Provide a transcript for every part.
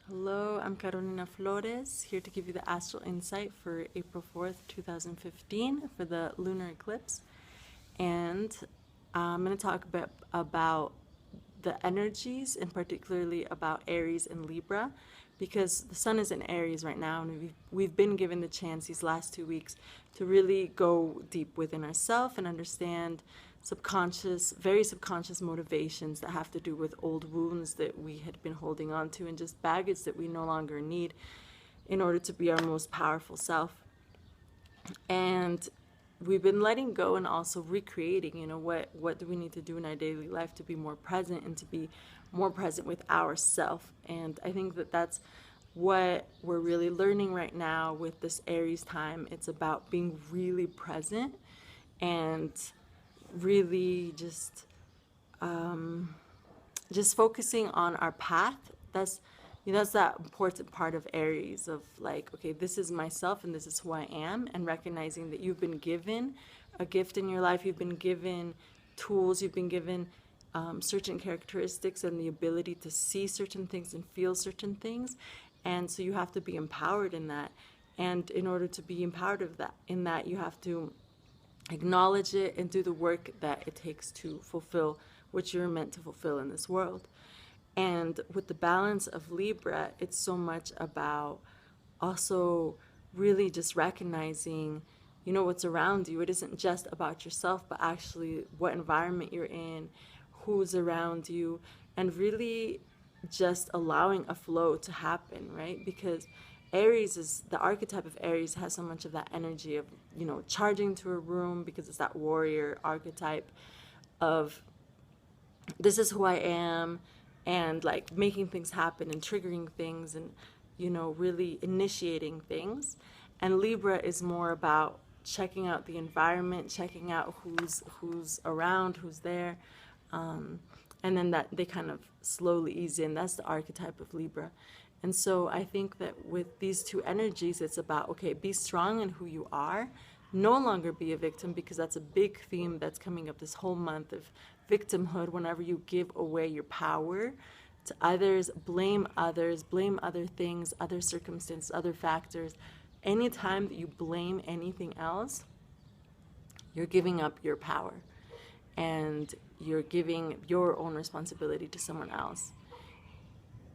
Hello, I'm Carolina Flores, here to give you the astral insight for April 4th, 2015 for the Lunar Eclipse. And I'm going to talk a bit about the energies and particularly about Aries and Libra because the sun is in Aries right now, and we've been given the chance these last 2 weeks to really go deep within ourselves and understand subconscious, very subconscious motivations that have to do with old wounds that we had been holding on to and just baggage that we no longer need in order to be our most powerful self. And we've been letting go and also recreating, what do we need to do in our daily life to be more present and to be more present with ourself. And I think that that's what we're really learning right now with this Aries time. It's about being really present and really just focusing on our path. That's that important part of Aries, of like, okay, this is myself and this is who I am, and recognizing that you've been given a gift in your life, you've been given tools, you've been given certain characteristics and the ability to see certain things and feel certain things, and so you have to be empowered in that. And in order to be empowered in that, you have to acknowledge it and do the work that it takes to fulfill what you're meant to fulfill in this world. And with the balance of Libra, it's so much about also really just recognizing, what's around you. It isn't just about yourself, but actually what environment you're in, who's around you, and really just allowing a flow to happen, right? Because the archetype of Aries has so much of that energy of, charging to a room, because it's that warrior archetype of this is who I am, and like making things happen and triggering things and, really initiating things. And Libra is more about checking out the environment, checking out who's around, who's there. And then that they kind of slowly ease in. That's the archetype of Libra. And so I think that with these two energies, it's about, okay, be strong in who you are. No longer be a victim, because that's a big theme that's coming up this whole month of victimhood. Whenever you give away your power to others, blame other things, other circumstances, other factors. Anytime that you blame anything else, you're giving up your power and you're giving your own responsibility to someone else.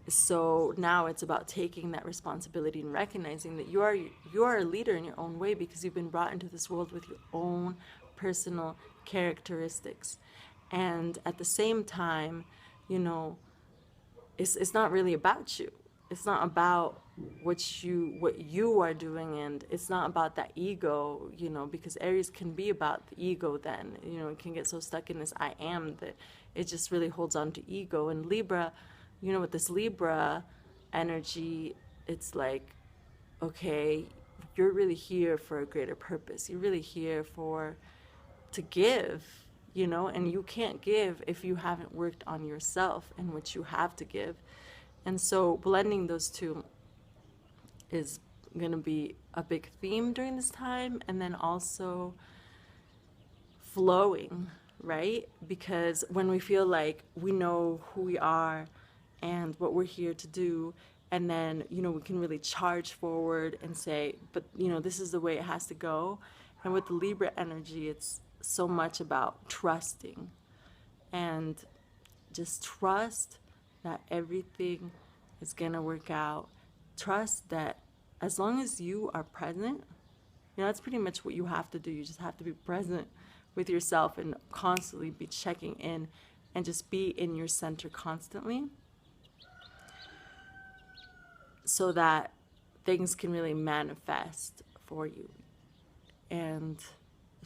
So now it's about taking that responsibility and recognizing that you are a leader in your own way, because you've been brought into this world with your own personal characteristics. And at the same time, it's not really about you. It's not about what you are doing, and it's not about that ego, because Aries can be about the ego then. It can get so stuck in this I am that it just really holds on to ego. And Libra, with this Libra energy, it's like, okay, you're really here for a greater purpose. You're really here to give, and you can't give if you haven't worked on yourself and what you have to give. And so blending those two is going to be a big theme during this time. And then also flowing, right? Because when we feel like we know who we are and what we're here to do, and then, we can really charge forward and say, but, this is the way it has to go. And with the Libra energy, it's so much about trusting, and just trust that everything is going to work out. Trust that as long as you are present, that's pretty much what you have to do. You just have to be present with yourself and constantly be checking in and just be in your center constantly, so that things can really manifest for you. And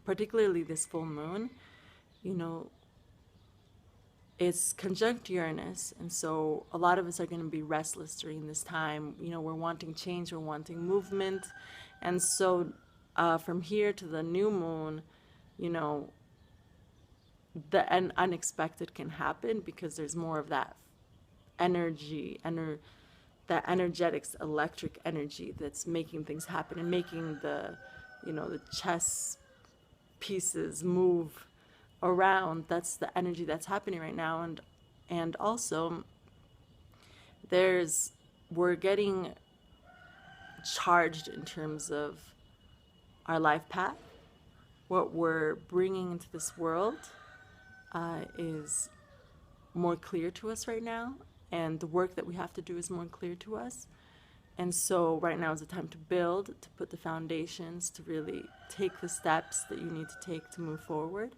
particularly this full moon, it's conjunct Uranus, and so a lot of us are going to be restless during this time. We're wanting change, we're wanting movement, and so from here to the new moon, the unexpected can happen, because there's more of that energy, that energetics, electric energy that's making things happen and making the chess pieces move around. That's the energy that's happening right now. And also there's we're getting charged in terms of our life path. What we're bringing into this world is more clear to us right now, and the work that we have to do is more clear to us. And so right now is the time to build, to put the foundations, to really take the steps that you need to take to move forward.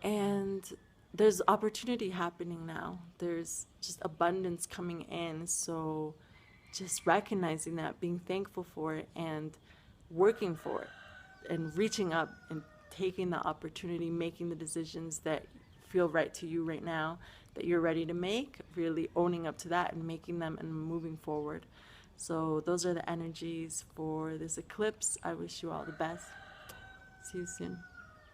And there's opportunity happening now. There's just abundance coming in. So just recognizing that, being thankful for it, and working for it, and reaching up and taking the opportunity, making the decisions that feel right to you right now, that you're ready to make, really owning up to that and making them and moving forward. So those are the energies for this eclipse. I wish you all the best. See you soon.